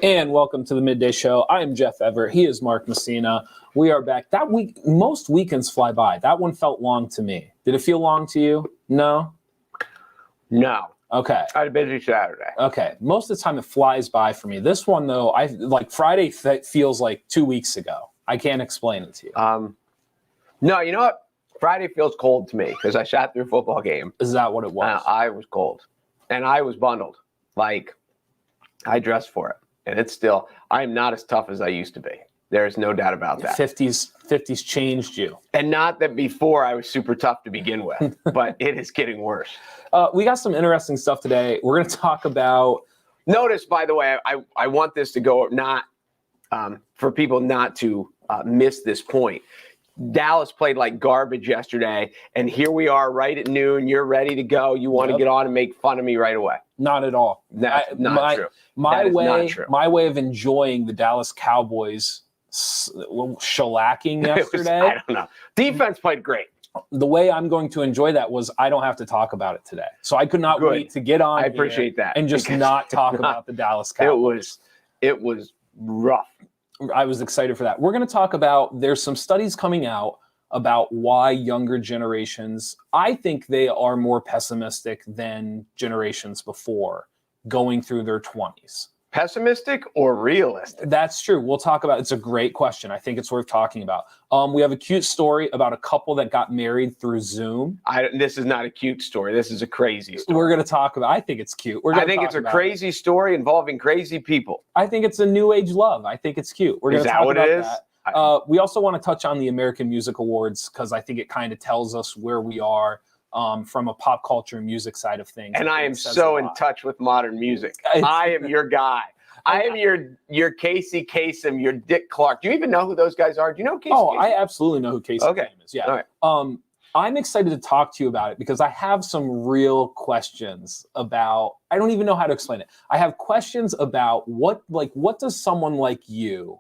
And welcome to the Midday Show. I am Jeff Everett. He is Mark Messina. We are back. That week, most weekends fly by. That one felt long to me. Did it feel long to you? No? No. Okay. I had a busy Saturday. Okay. Most of the time it flies by for me. This one, though, Friday feels like 2 weeks ago. I can't explain it to you. No, you know what? Friday feels cold to me because I sat through a football game. Is that what it was? I was cold. And I was bundled. Like, I dressed for it. And it's still, I am not as tough as I used to be. There's no doubt about that. 50s changed you. And not that before I was super tough to begin with, but it is getting worse. We got some interesting stuff today. We're going to talk about. Notice, by the way, I want this to go not for people not to miss this point. Dallas played like garbage yesterday, and here we are right at noon. You're ready to go. You want to get on and make fun of me right away. Not at all. That's not true. My way of enjoying the Dallas Cowboys shellacking yesterday. I don't know. Defense played great. The way I'm going to enjoy that was I don't have to talk about it today. So I could not wait to get on. I appreciate that. And just not talk about the Dallas Cowboys. It was rough. I was excited for that. We're going to talk about, there's some studies coming out about why younger generations, I think they are more pessimistic than generations before going through their 20s. Pessimistic or realistic? That's true. We'll talk about, it's a great question. I think it's worth talking about. We have a cute story about a couple that got married through Zoom. This is not a cute story. This is a crazy story. We're going to talk about, I think it's cute. I think it's a crazy story involving crazy people. I think it's a new age love. I think it's cute. We're going to talk about that. We also want to touch on the American Music Awards because I think it kind of tells us where we are from a pop culture music side of things. And I am so in touch with modern music. I am your guy. I am your Casey Kasem, your Dick Clark. Do you even know who those guys are? Do you know Casey Kasem? I absolutely know who Casey Kasem is. Yeah. All right. I'm excited to talk to you about it because I have some real questions about, I don't even know how to explain it. I have questions about what does someone like you,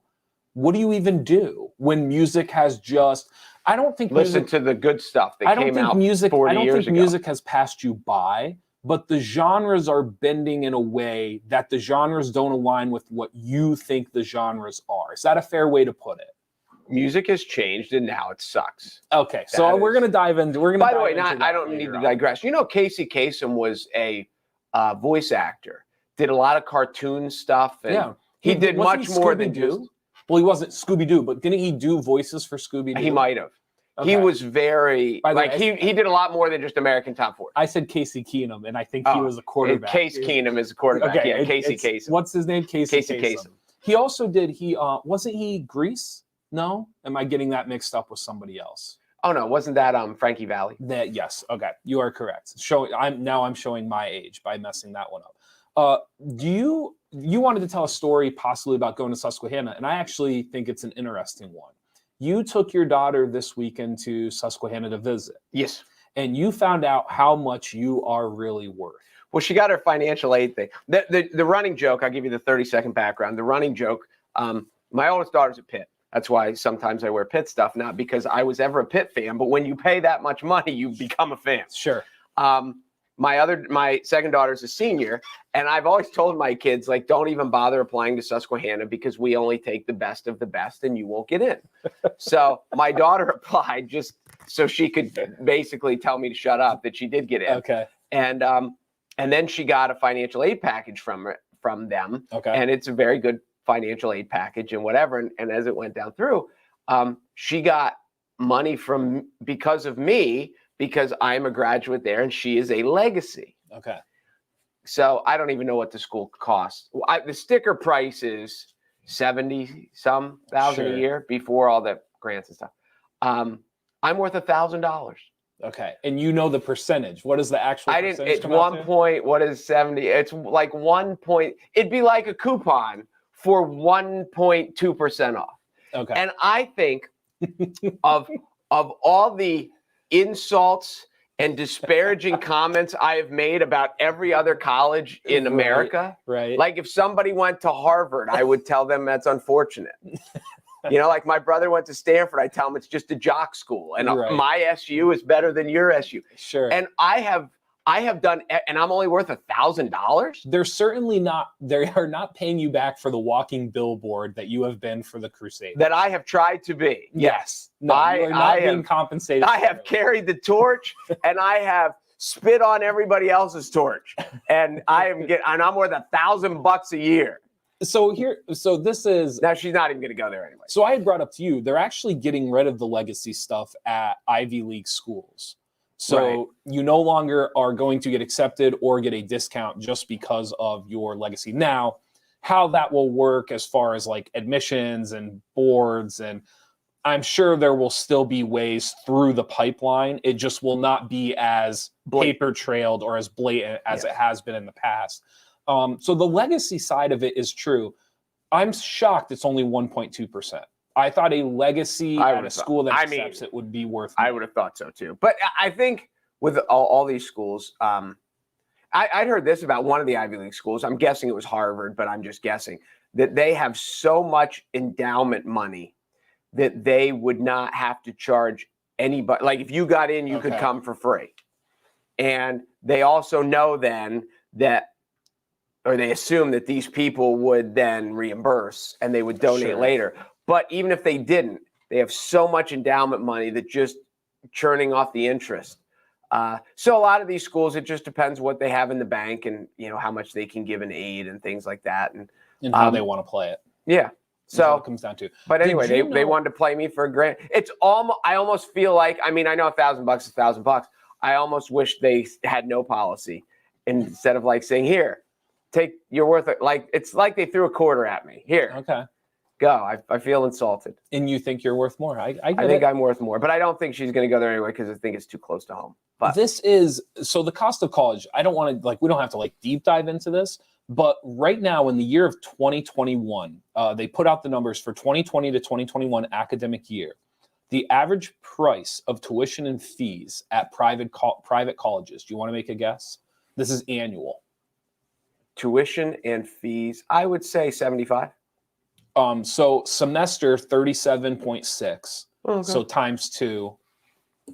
what do you even do when music has just, I don't think listen to the good stuff that came out 40 years ago. I don't think music has passed you by, but the genres are bending in a way that the genres don't align with what you think the genres are. Is that a fair way to put it? Music has changed and now it sucks. Okay, so we're going to dive into. By the way, I don't need to digress. You know, Casey Kasem was a voice actor. Did a lot of cartoon stuff, and he did much more than just. Well, he wasn't Scooby-Doo, but didn't he do voices for Scooby-Doo? He might have. Okay. He was very he did a lot more than just American Top 40. I said Casey Keenum, and I think he was a quarterback. Case Keenum is a quarterback. Okay, yeah, Casey Kasem. What's his name? Casey Kasem. He also did. Wasn't he Grease? No, am I getting that mixed up with somebody else? Oh no, wasn't that Frankie Valli? Yes. Okay, you are correct. I'm showing my age by messing that one up. You wanted to tell a story possibly about going to Susquehanna, and I actually think it's an interesting one. You took your daughter this weekend to Susquehanna to visit. Yes. And you found out how much you are really worth. Well, she got her financial aid thing. The running joke, I'll give you the 30-second background. The running joke, my oldest daughter's at Pitt. That's why sometimes I wear Pitt stuff, not because I was ever a Pitt fan, but when you pay that much money, you become a fan. Sure. My second daughter's a senior, and I've always told my kids, like, don't even bother applying to Susquehanna because we only take the best of the best and you won't get in. So my daughter applied just so she could basically tell me to shut up that she did get in. Okay. And then she got a financial aid package from them. Okay. And it's a very good financial aid package and whatever. And as it went down through, she got money because of me, because I'm a graduate there and she is a legacy. Okay. So I don't even know what the school costs. The sticker price is $70,000 a year before all the grants and stuff. I'm worth $1,000. Okay. And you know the percentage. What is the actual percentage? It's 1 point, what is 70? It's like 1 point. It'd be like a coupon for 1.2% off. Okay. And I think of all the insults and disparaging comments I have made about every other college in America. Right. Like if somebody went to Harvard, I would tell them that's unfortunate. You know, like my brother went to Stanford, I tell him it's just a jock school. And my SU is better than your SU. Sure. And I I have done, and I'm only worth $1,000. They're certainly not, they are not paying you back for the walking billboard that you have been for the Crusade. That I have tried to be. Yes. No, you are not being compensated. I have carried the torch and I have spit on everybody else's torch. And and I'm worth $1,000 a year. So this is, now she's not even going to go there anyway. So I had brought up to you, they're actually getting rid of the legacy stuff at Ivy League schools. So you no longer are going to get accepted or get a discount just because of your legacy. Now, how that will work as far as like admissions and boards, and I'm sure there will still be ways through the pipeline. It just will not be as paper trailed or as blatant as it has been in the past. So the legacy side of it is true. I'm shocked it's only 1.2%. I thought a legacy at a school that accepts it would be worth more. I would have thought so too. But I think with all these schools, I'd heard this about one of the Ivy League schools. I'm guessing it was Harvard, but I'm just guessing that they have so much endowment money that they would not have to charge anybody. Like if you got in, you could come for free. And they also know then that, or they assume that these people would then reimburse and they would donate later. But even if they didn't, they have so much endowment money that just churning off the interest. So a lot of these schools, it just depends what they have in the bank and, you know, how much they can give in aid and things like that. And how they want to play it. Yeah. So it comes down to. But anyway, they wanted to play me for $1,000. It's almost, I almost feel like, I mean, I know $1,000 is $1,000. I almost wish they had no policy instead of like saying, here, take your worth. Like, it's like they threw a quarter at me. Here. Okay. Go. I feel insulted. And you think you're worth more. I think I'm worth more, but I don't think she's going to go there anyway because I think it's too close to home. But this is, so the cost of college, I don't want to, like, we don't have to like deep dive into this, but right now in the year of 2021, they put out the numbers for 2020 to 2021 academic year. The average price of tuition and fees at private colleges, do you want to make a guess? This is annual. Tuition and fees, I would say 75. So semester 37.6. So times 2.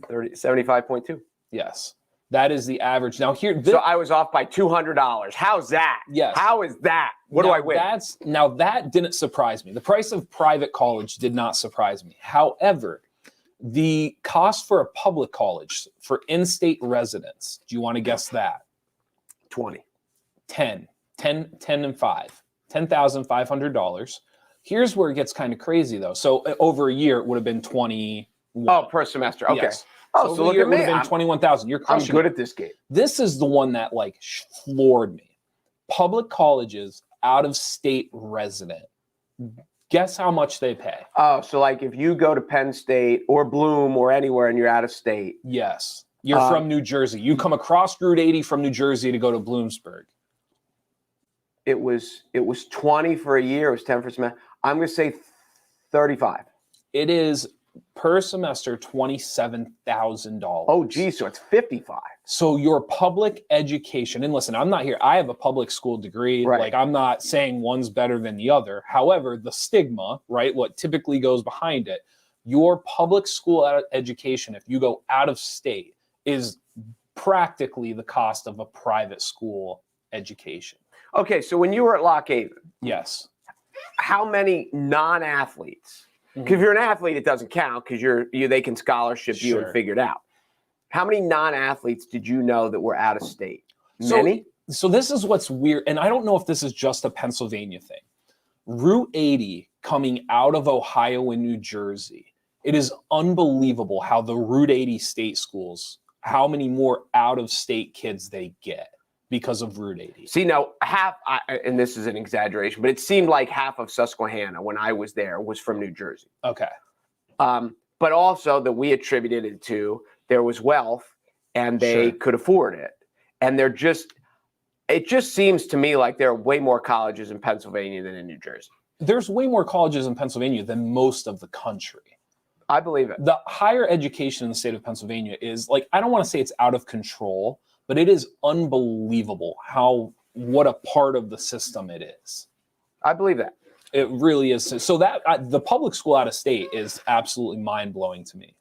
75.2. Yes. That is the average. Now here, so I was off by $200. How's that? Yes. How is that? What do I win? Now that didn't surprise me. The price of private college did not surprise me. However, the cost for a public college for in-state residents, do you want to guess that? 20. 10 and 5. $10,500. Here's where it gets kind of crazy though. So over a year, it would have been 21. Oh, per semester. Okay. Yes. Oh, so look at me. It would have been 21,000. You're crushing. I'm good at this game. This is the one that like floored me. Public colleges, out of state resident. Guess how much they pay? Oh, so like if you go to Penn State or Bloom or anywhere and you're out of state. Yes. You're from New Jersey. You come across Route 80 from New Jersey to go to Bloomsburg. It was 20 for a year. It was 10 for a semester. I'm going to say 35. It is per semester $27,000. Oh, geez. So it's 55. So your public education, and listen, I'm not here. I have a public school degree. Right. Like I'm not saying one's better than the other. However, the stigma, right? What typically goes behind it, your public school education, if you go out of state, is practically the cost of a private school education. Okay, so when you were at Lock Haven, yes, how many non-athletes? Because if you're an athlete, it doesn't count because they can scholarship you and figure it out. How many non-athletes did you know that were out of state? Many? So this is what's weird, and I don't know if this is just a Pennsylvania thing. Route 80 coming out of Ohio and New Jersey, it is unbelievable how the Route 80 state schools, how many more out-of-state kids they get because of Route 80. See, now and this is an exaggeration, but it seemed like half of Susquehanna when I was there was from New Jersey. Okay. But also that we attributed it to there was wealth and they could afford it. And it just seems to me like there are way more colleges in Pennsylvania than in New Jersey. There's way more colleges in Pennsylvania than most of the country. I believe it. The higher education in the state of Pennsylvania is like, I don't want to say it's out of control, but it is unbelievable what a part of the system it is. I believe that. It really is. So that the public school out of state is absolutely mind-blowing to me.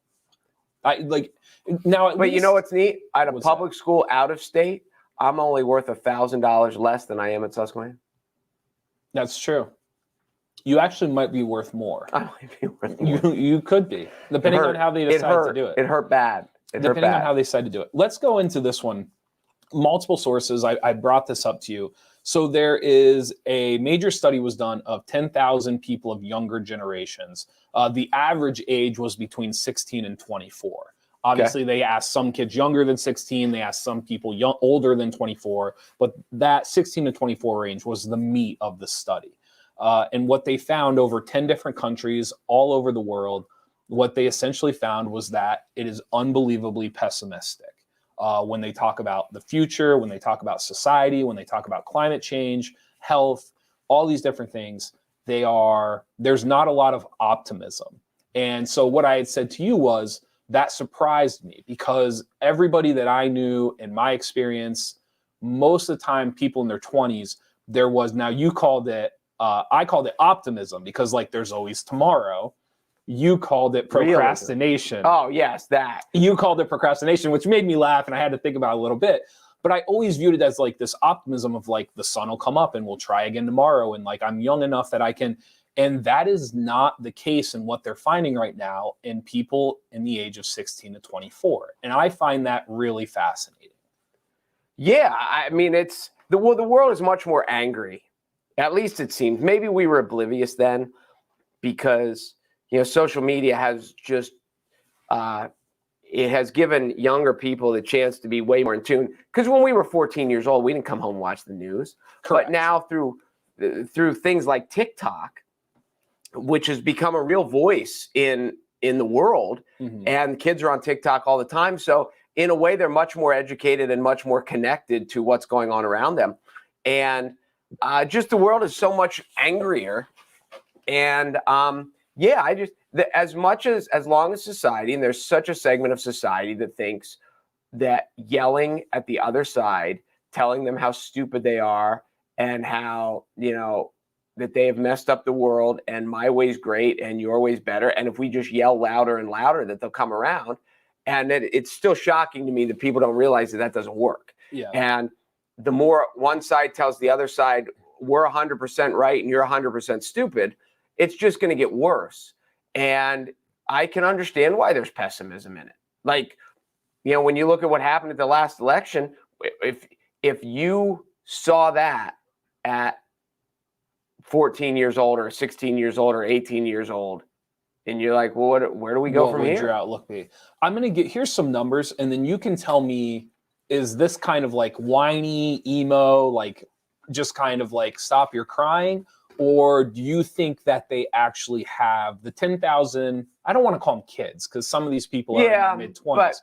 I like now. But you know what's neat? At a What's public school out of state, I'm only worth $1,000 less than I am at Susquehanna. That's true. You actually might be worth more. I might be worth more. You could be, depending on how they decide to do it. It hurt bad. Depending on how they decide to do it. Let's go into this one. Multiple sources. I brought this up to you. So there is a major study was done of 10,000 people of younger generations. The average age was between 16 and 24. Obviously, They asked some kids younger than 16. They asked some people older than 24. But that 16 to 24 range was the meat of the study. And what they found over 10 different countries all over the world, what they essentially found was that it is unbelievably pessimistic. When they talk about the future, when they talk about society, when they talk about climate change, health, all these different things, there's not a lot of optimism. And so what I had said to you was, that surprised me, because everybody that I knew in my experience, most of the time, people in their 20s, there was, now you called it, I called it optimism, because like there's always tomorrow. You called it procrastination. Realism. Oh, yes, that. You called it procrastination, which made me laugh, and I had to think about it a little bit. But I always viewed it as like this optimism of like the sun will come up and we'll try again tomorrow. And like I'm young enough that I can. And that is not the case in what they're finding right now in people in the age of 16 to 24. And I find that really fascinating. Yeah, I mean, the world is much more angry. At least it seems. Maybe we were oblivious then, because social media has just it has given younger people the chance to be way more in tune. Because when we were 14 years old, we didn't come home and watch the news. Correct. But now through things like TikTok, which has become a real voice in the world, and kids are on TikTok all the time. So in a way, they're much more educated and much more connected to what's going on around them. And just the world is so much angrier. And as long as society, and there's such a segment of society that thinks that yelling at the other side, telling them how stupid they are and how, that they have messed up the world and my way's great and your way's better. And if we just yell louder and louder, that they'll come around. And it's still shocking to me that people don't realize that doesn't work. Yeah. And the more one side tells the other side, we're 100% right and you're 100% stupid, it's just going to get worse. And I can understand why there's pessimism in it. Like, when you look at what happened at the last election, if you saw that at 14 years old or 16 years old or 18 years old, and you're like, well, where do we go from here? What would your outlook be? I'm going to here's some numbers, and then you can tell me, is this kind of like whiny, emo, like just kind of like stop your crying? Or do you think that they actually have the 10,000? I don't want to call them kids, because some of these people are in their mid-20s.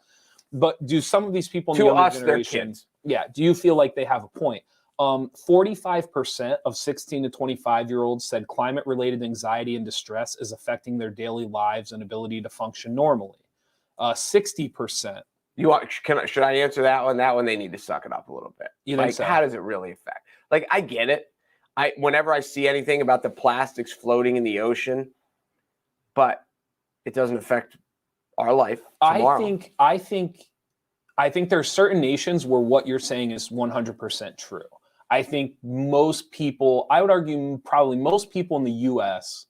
But do some of these people in the younger generation, do you feel like they have a point? 45% of 16 to 25-year-olds said climate-related anxiety and distress is affecting their daily lives and ability to function normally. 60%. Should I answer that one? That one, they need to suck it up a little bit. You think so? How does it really affect? Like, I get it. Whenever I see anything about the plastics floating in the ocean, but it doesn't affect our life tomorrow. I think there are certain nations where what you're saying is 100% true. I think most people, I would argue probably most people in the US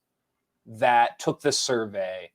that took this survey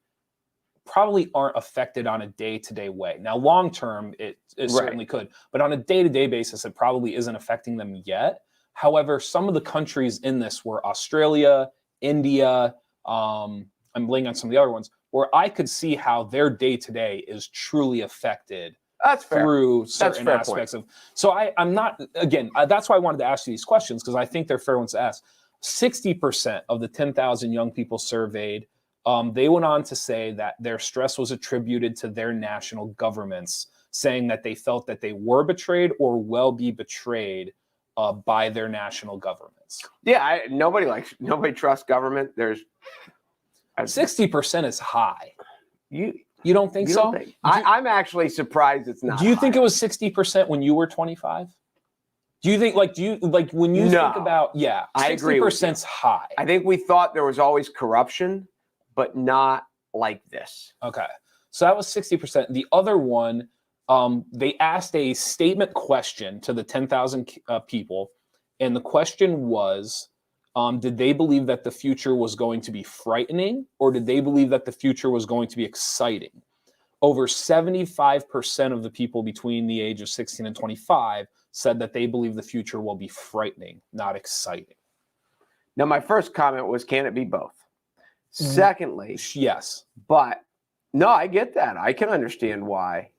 probably aren't affected on a day-to-day way. Now, long-term, it certainly could, but on a day-to-day basis, it probably isn't affecting them yet. However, some of the countries in this were Australia, India, I'm blanking on some of the other ones, where I could see how their day-to-day is truly affected. That's fair. Through certain aspects of. So I'm not, again, that's why I wanted to ask you these questions, because I think they're fair ones to ask. 60% of the 10,000 young people surveyed, they went on to say that their stress was attributed to their national governments, saying that they felt that they were betrayed or will be betrayed by their national governments. Yeah, nobody trusts government. 60% is high. You don't think so? I'm actually surprised it's not. Do you think higher. it was 60% when you were 25? Do you think when you think about 60%'s high? I think we thought there was always corruption, but not like this. Okay. So that was 60%. The other one, they asked a statement question to the 10,000 people. And the question was, did they believe that the future was going to be frightening, or did they believe that the future was going to be exciting? Over 75% of the people between the age of 16 and 25 said that they believe the future will be frightening, not exciting. Now, my first comment was, can it be both? Secondly, yes. But no, I get that. I can understand why.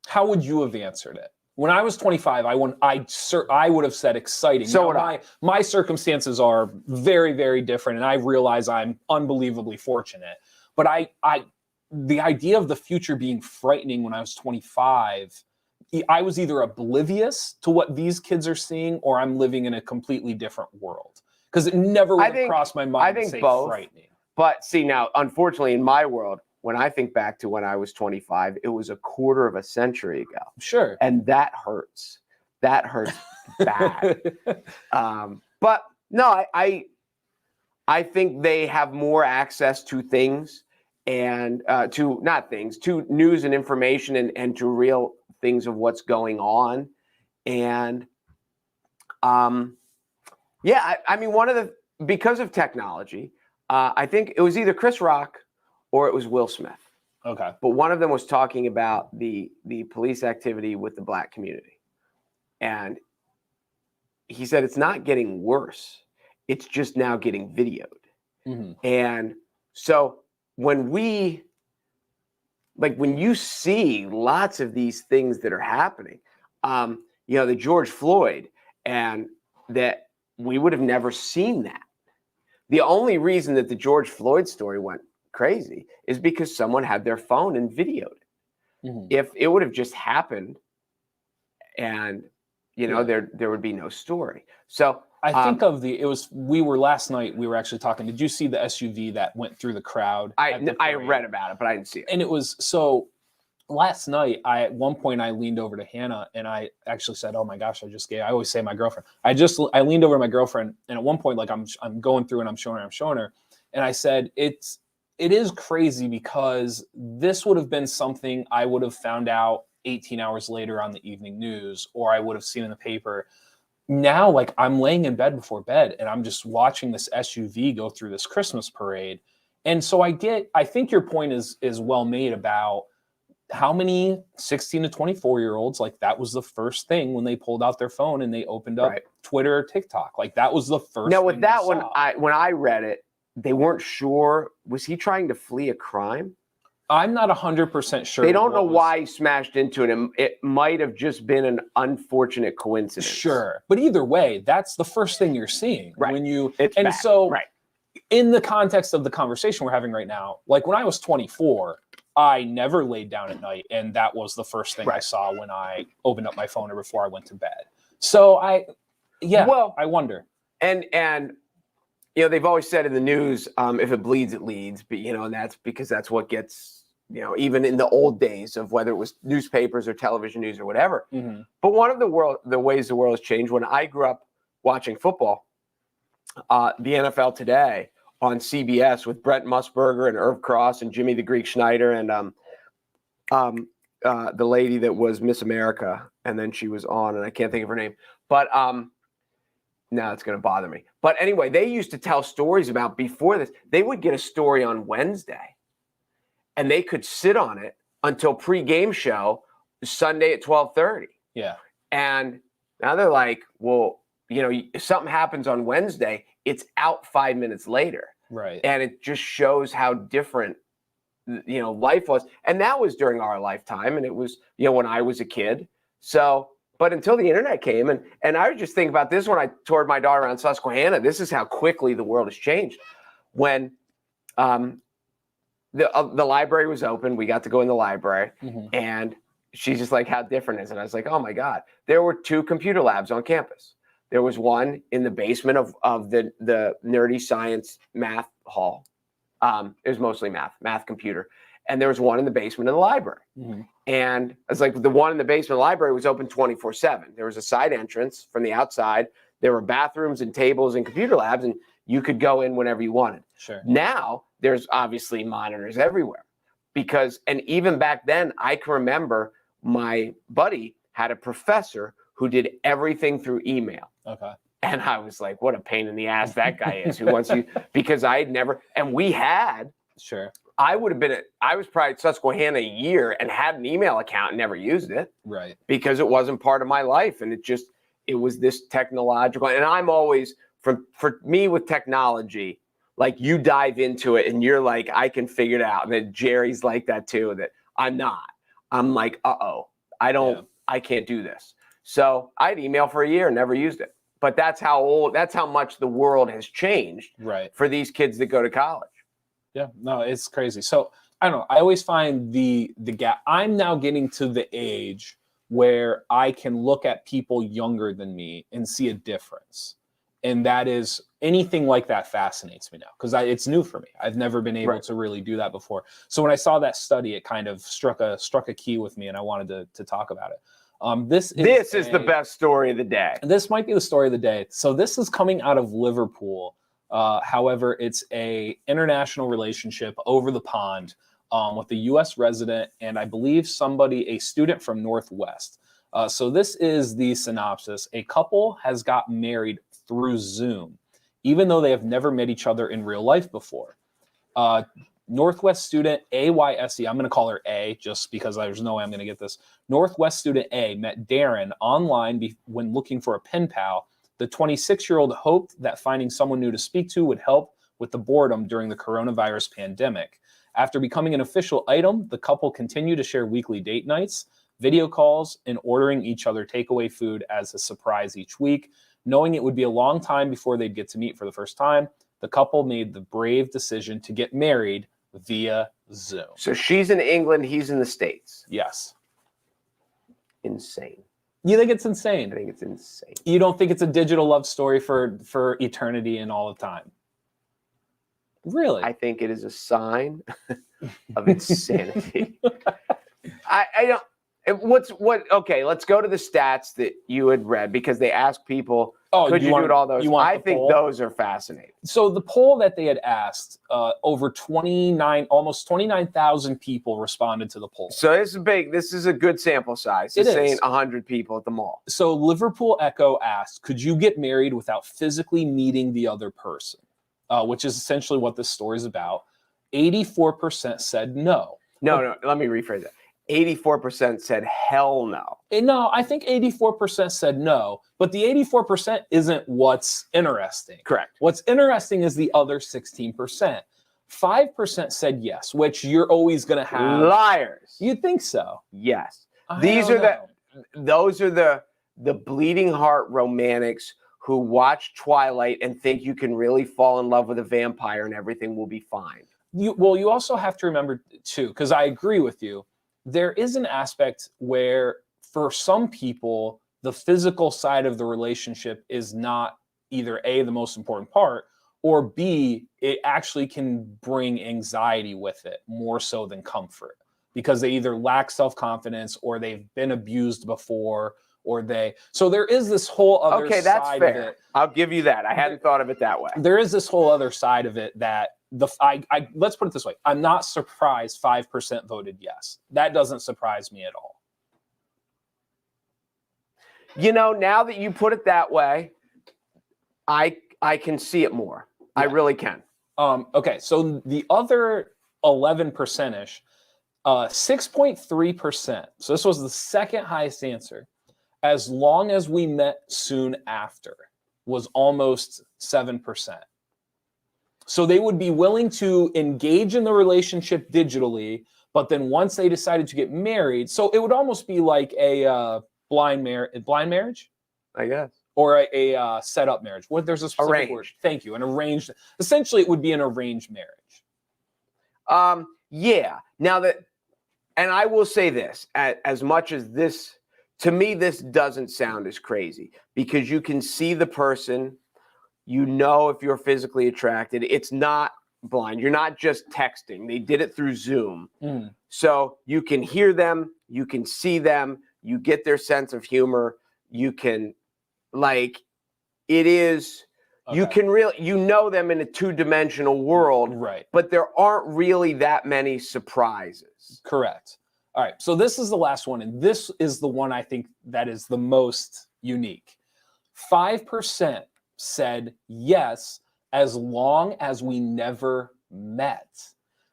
How would you have answered it? When I was 25, I would have said exciting. So now, my circumstances are very, very different, and I realize I'm unbelievably fortunate. But the idea of the future being frightening when I was 25, I was either oblivious to what these kids are seeing, or I'm living in a completely different world. Because it never would have crossed my mind to say both, frightening. But see, now, unfortunately, in my world, when I think back to when I was 25, it was a quarter of a century ago. Sure. And that hurts. That hurts bad. But no, I think they have more access to things and to news and information and to real things of what's going on. And I mean, because of technology, I think it was either Chris Rock or it was Will Smith. Okay. But one of them was talking about the police activity with the Black community. And he said it's not getting worse. It's just now getting videoed. Mm-hmm. And so when you see lots of these things that are happening, the George Floyd, and that we would have never seen that. The only reason that the George Floyd story went crazy is because someone had their phone and videoed it. Mm-hmm. If it would have just happened and, there would be no story. So I think we were actually talking. Did you see the SUV that went through the crowd? I read about it, but I didn't see it. And it was, so last night, at one point I leaned over to Hannah and I actually said, oh my gosh, I always say my girlfriend. I leaned over to my girlfriend, and at one point, like I'm going through and I'm showing her. And I said, it is crazy because this would have been something I would have found out 18 hours later on the evening news, or I would have seen in the paper. Now, like, I'm laying in bed before bed and I'm just watching this SUV go through this Christmas parade. And so I think your point is well made about how many 16 to 24-year-olds, like, that was the first thing when they pulled out their phone and they opened up Twitter or TikTok. Like, that was the first Now, thing with that one, when I read it, they weren't sure. Was he trying to flee a crime? I'm not 100% sure. They don't know why he smashed into it. It might have just been an unfortunate coincidence. Sure. But either way, that's the first thing you're seeing. Right. Right. In the context of the conversation we're having right now, like, when I was 24, I never laid down at night, and that was the first thing I saw when I opened up my phone or before I went to bed. So I wonder. And they've always said in the news, if it bleeds, it leads. But and that's because that's what gets, even in the old days of whether it was newspapers or television news or whatever. Mm-hmm. But one of the ways the world has changed, when I grew up watching football, the NFL Today on CBS with Brent Musburger and Irv Cross and Jimmy the Greek Schneider and the lady that was Miss America, and then she was on, and I can't think of her name, but now it's going to bother me. But anyway, they used to tell stories about, before this, they would get a story on Wednesday, and they could sit on it until pre-game show Sunday at 12:30. Yeah. And now they're like, well, if something happens on Wednesday, it's out 5 minutes later. Right. And it just shows how different, life was. And that was during our lifetime. And it was, when I was a kid. So, but until the internet came, and I was just thinking about this when I toured my daughter around Susquehanna, this is how quickly the world has changed. When the library was open, we got to go in the library, mm-hmm. and she's just like, how different is it? And I was like, oh my God, there were 2 computer labs on campus. There was one in the basement of the nerdy science math hall. It was mostly math computer. And there was one in the basement of the library. Mm-hmm. And it's like the one in the basement of the library was open 24/7. There was a side entrance from the outside. There were bathrooms and tables and computer labs, and you could go in whenever you wanted. Sure. Now there's obviously monitors everywhere. because, and even back then, I can remember my buddy had a professor who did everything through email. Okay. And I was like, what a pain in the ass that guy is, who wants you, because I had never, and we had, Sure. I was probably at Susquehanna a year and had an email account and never used it. Right. Because it wasn't part of my life. And it was this technological, and I'm always, for me with technology, like you dive into it and you're like, I can figure it out. And then Jerry's like that too, that I'm not. I'm like, I can't do this. So I had email for a year and never used it. But that's how much the world has changed for these kids that go to college. Yeah, no, it's crazy. So I don't know. I always find the gap. I'm now getting to the age where I can look at people younger than me and see a difference. And that is, anything like that fascinates me now, because it's new for me. I've never been able to really do that before. So when I saw that study, it kind of struck a key with me, and I wanted to talk about it. This is the best story of the day. This might be the story of the day. So this is coming out of Liverpool. However, it's a international relationship over the pond with a U.S. resident and I believe a student from Northwest. So this is the synopsis. A couple has got married through Zoom, even though they have never met each other in real life before. Northwest student AYSE, I'm going to call her A just because there's no way I'm going to get this. Northwest student A met Darren online when looking for a pen pal. The 26-year-old hoped that finding someone new to speak to would help with the boredom during the coronavirus pandemic. After becoming an official item, the couple continued to share weekly date nights, video calls, and ordering each other takeaway food as a surprise each week. Knowing it would be a long time before they'd get to meet for the first time, the couple made the brave decision to get married via Zoom. So she's in England, he's in the States. Yes. Insane. You think it's insane? I think it's insane. You don't think it's a digital love story for eternity and all of time? Really? I think it is a sign of insanity. I don't. Okay, let's go to the stats that you had read, because they asked people, could you do all those? I think those are fascinating. So the poll that they had asked, almost 29,000 people responded to the poll. So this is big. This is a good sample size. It's saying 100 people at the mall. So Liverpool Echo asked, could you get married without physically meeting the other person? Which is essentially what this story is about. 84% said no. No, let me rephrase that. 84% said hell no. No, I think 84% said no, but the 84% isn't what's interesting. Correct. What's interesting is the other 16%. 5% said yes, which you're always going to have. Liars. You think so? Yes. Those are the bleeding heart romantics who watch Twilight and think you can really fall in love with a vampire and everything will be fine. You also have to remember too, because I agree with you, there is an aspect where for some people, the physical side of the relationship is not either A, the most important part, or B, it actually can bring anxiety with it more so than comfort, because they either lack self-confidence or they've been abused before, so there is this whole other side that's fair. of it. I'll give you that. I hadn't thought of it that way. There is this whole other side of it that let's put it this way. I'm not surprised 5% voted yes. That doesn't surprise me at all. Now that you put it that way, I can see it more. Yeah. I really can. Okay, so the other 11%ish, 6.3%. So this was the second highest answer. As long as we met soon after, was almost 7%. So they would be willing to engage in the relationship digitally, but then once they decided to get married, so it would almost be like a blind marriage, I guess, or a set up marriage. There's a specific arranged word. Thank you. An arranged. Essentially, it would be an arranged marriage. Yeah. Now and I will say this: as much as this, to me, this doesn't sound as crazy, because you can see the person. If you're physically attracted, it's not blind. You're not just texting. They did it through Zoom. So you can hear them, you can see them, you get their sense of humor. You can, it is, You Okay. can really, you know them in a two-dimensional world, Right. but there aren't really that many surprises. Correct. All right. So this is the last one, and this is the one I think that is the most unique. 5% said yes, as long as we never met.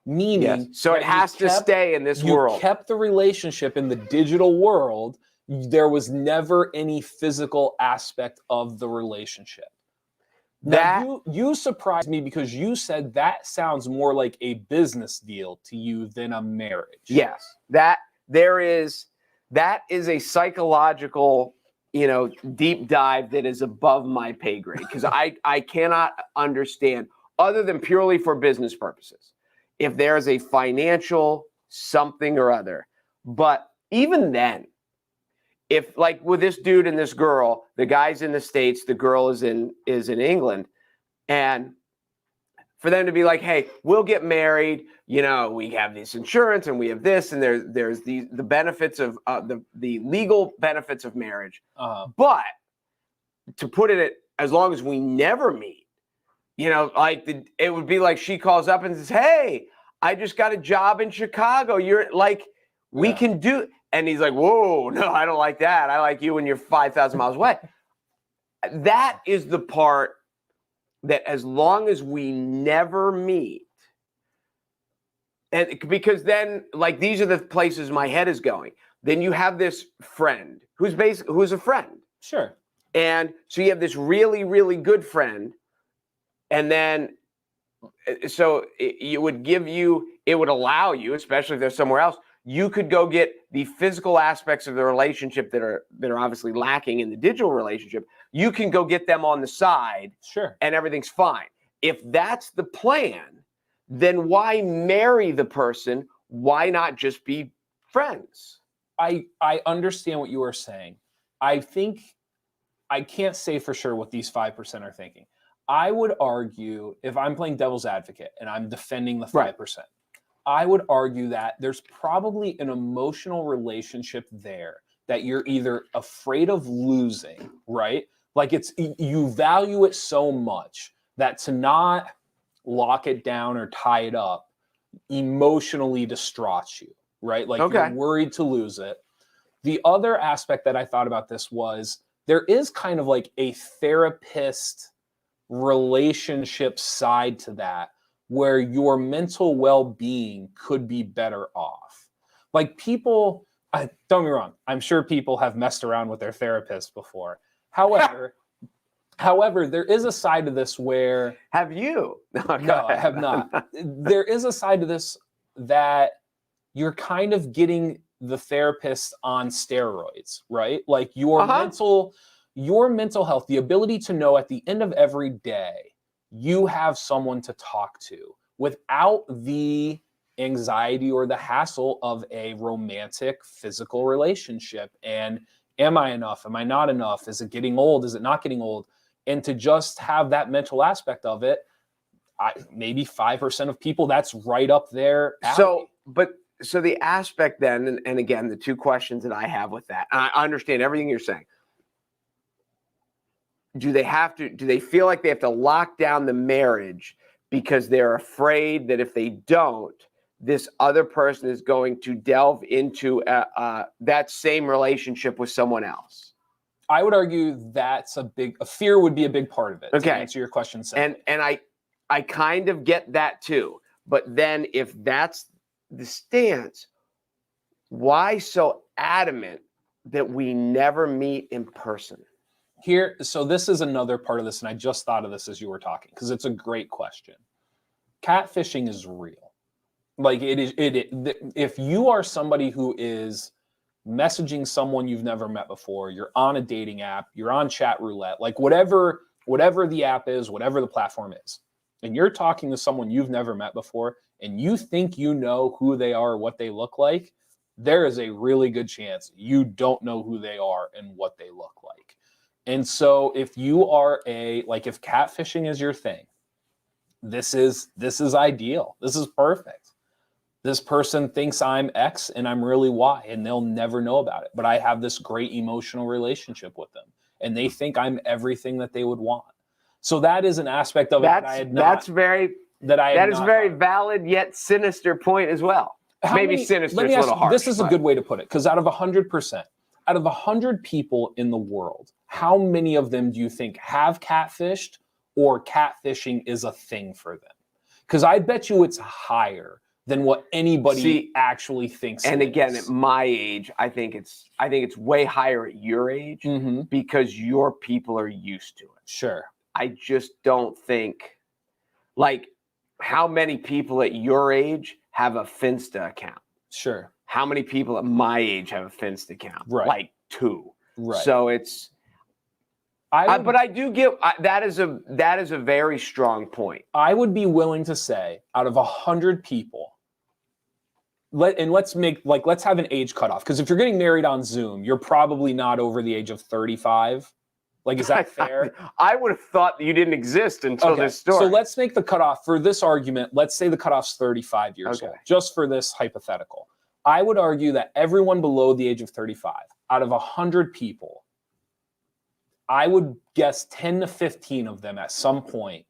Meaning, Yes. So it has to stay in this world. You kept the relationship in the digital world. There was never any physical aspect of the relationship. Now, you surprised me because you said that sounds more like a business deal to you than a marriage. Yes, that is a psychological, deep dive that is above my pay grade, because I cannot understand, other than purely for business purposes, if there's a financial something or other. But even then, if, like with this dude and this girl, the guy's in the States, the girl is in England, and for them to be like, hey, we'll get married, we have this insurance and we have this, and there's the benefits of the legal benefits of marriage. But to put it, as long as we never meet, it would be like she calls up and says, hey, I just got a job in Chicago. You're like, we can do. And he's like, whoa, no, I don't like that. I like you when you're 5,000 miles away. That is the part that, as long as we never meet, and because then, like, these are the places my head is going. Then you have this friend who's a friend. Sure. And so you have this really, really good friend. And then, so it would allow you, especially if they're somewhere else, you could go get the physical aspects of the relationship that are obviously lacking in the digital relationship. You can go get them on the side. Sure. And everything's fine. If that's the plan, then why marry the person? Why not just be friends? I understand what you are saying. I think I can't say for sure what these 5% are thinking. I would argue, if I'm playing devil's advocate and I'm defending the 5%, right, I would argue that there's probably an emotional relationship there that you're either afraid of losing, right? Like, you value it so much that to not lock it down or tie it up emotionally distraughts you, right? Like, you're worried to lose it. The other aspect that I thought about this was, there is kind of like a therapist relationship side to that, where your mental well-being could be better off. Like, people, don't get me wrong, I'm sure people have messed around with their therapist before. However, there is a side to this where... Have you? No, I have not. There is a side to this that you're kind of getting the therapist on steroids, right? Like, your mental health, the ability to know at the end of every day, you have someone to talk to without the anxiety or the hassle of a romantic physical relationship. And am I enough? Am I not enough? Is it getting old? Is it not getting old? And to just have that mental aspect of it, maybe 5% of people, that's right up there. So the aspect then, and again, the two questions that I have with that, and I understand everything you're saying. Do they feel like they have to lock down the marriage because they're afraid that if they don't, this other person is going to delve into that same relationship with someone else? I would argue that's a fear would be a big part of it. To answer your question. And I kind of get that too. But then, if that's the stance, why so adamant that we never meet in person? So this is another part of this, and I just thought of this as you were talking, because it's a great question. Catfishing is real. Like, it is. If you are somebody who is messaging someone you've never met before, you're on a dating app, you're on chat roulette, like whatever the app is, whatever the platform is, and you're talking to someone you've never met before, and you think you know who they are, what they look like, there is a really good chance you don't know who they are and what they look like. And so if you are if catfishing is your thing, this is ideal. This is perfect. This person thinks I'm X and I'm really Y, and they'll never know about it. But I have this great emotional relationship with them, and they think I'm everything that they would want. So that is an aspect of it that I had not. That's very. That is a very thought. valid yet sinister point as well. Maybe sinister is a little harsh. This is a good way to put it, because out of 100%, out of 100 people in the world, how many of them do you think have catfished or catfishing is a thing for them? Because I bet you it's higher than what anybody actually thinks. And again, at my age, I think it's way higher at your age because your people are used to it. Sure. I just don't think, like, how many people at your age have a Finsta account? Sure. How many people at my age have a Finsta account? Right. Like 2. Right. So it's, but I do get that is a very strong point. I would be willing to say out of 100 people, let's have an age cutoff, because if you're getting married on Zoom, you're probably not over the age of 35. Like, is that fair? I would have thought that you didn't exist until this story. So let's make the cutoff for this argument. Let's say the cutoff's 35 years old, just for this hypothetical. I would argue that everyone below the age of 35, out of 100 people, I would guess 10 to 15 of them at some point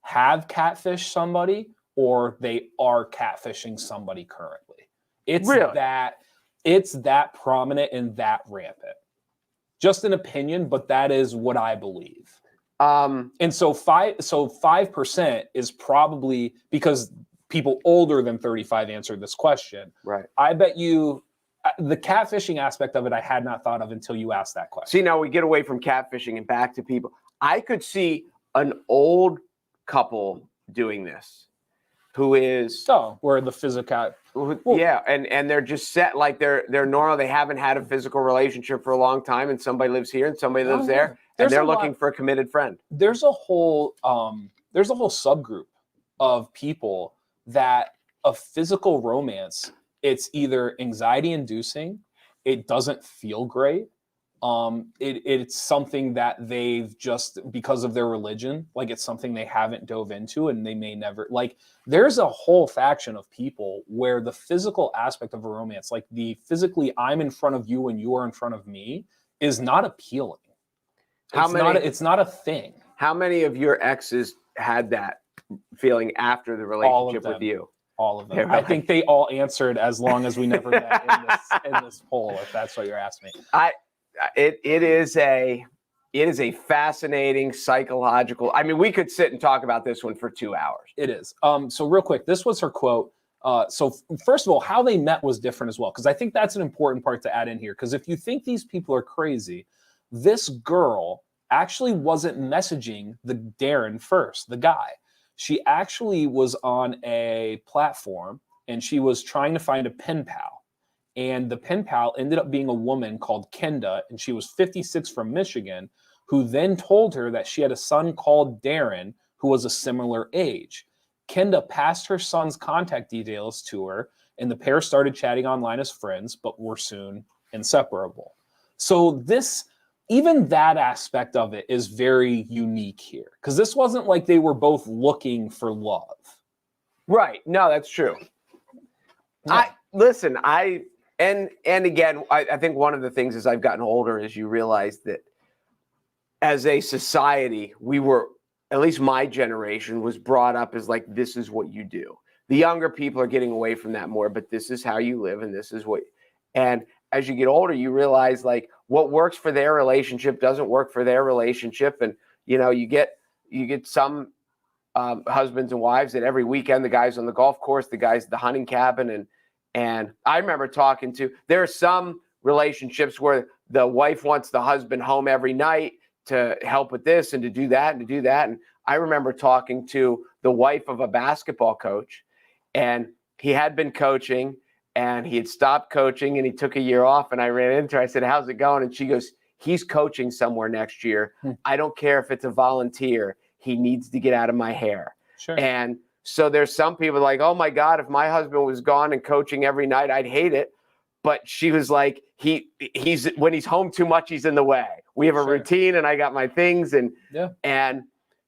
have catfished somebody, or they are catfishing somebody currently. It's that prominent and that rampant. Just an opinion, but that is what I believe. And so 5% is probably because people older than 35 answered this question. Right. I bet you the catfishing aspect of it, I had not thought of until you asked that question. See, now we get away from catfishing and back to people. I could see an old couple doing this who is where the physical and they're just set, like they're normal. They haven't had a physical relationship for a long time, and somebody lives here and somebody lives there, and they're looking for a committed friend. There's a whole subgroup of people that a physical romance, it's either anxiety inducing, it doesn't feel great. It's something that they've just, because of their religion, like it's something they haven't dove into, and they may never, like, there's a whole faction of people where the physical aspect of a romance, like the physically I'm in front of you and you are in front of me, is not appealing. It's not a thing. How many of your exes had that feeling after the relationship with you? All of them. I think they all answered as long as we never met in this poll, if that's what you're asking me. It is a fascinating psychological. I mean, we could sit and talk about this one for 2 hours. It is. So real quick, this was her quote. So first of all, how they met was different as well, because I think that's an important part to add in here. Because if you think these people are crazy, this girl actually wasn't messaging the Darren first, the guy. She actually was on a platform and she was trying to find a pen pal. And the pen pal ended up being a woman called Kenda, and she was 56 from Michigan, who then told her that she had a son called Darren who was a similar age. Kenda passed her son's contact details to her, and the pair started chatting online as friends, but were soon inseparable. So even that aspect of it is very unique here, because this wasn't like they were both looking for love. Right. No, that's true. Yeah. And again, I think one of the things as I've gotten older is you realize that as a society, we were, at least my generation, was brought up as like, this is what you do. The younger people are getting away from that more, but this is how you live, and this is what, and as you get older, you realize like what works for their relationship doesn't work for their relationship. And, you know, you get some husbands and wives that every weekend, the guy's on the golf course, the guy's at the hunting cabin. And I remember there are some relationships where the wife wants the husband home every night to help with this and to do that and to do that. And I remember talking to the wife of a basketball coach, and he had been coaching and he had stopped coaching and he took a year off, and I ran into her. I said, "How's it going?" And she goes, "He's coaching somewhere next year. I don't care if it's a volunteer. He needs to get out of my hair." Sure. And so there's some people like, "Oh my God, if my husband was gone and coaching every night, I'd hate it." But she was like, he's when he's home too much, he's in the way. We have a routine, and I got my things. And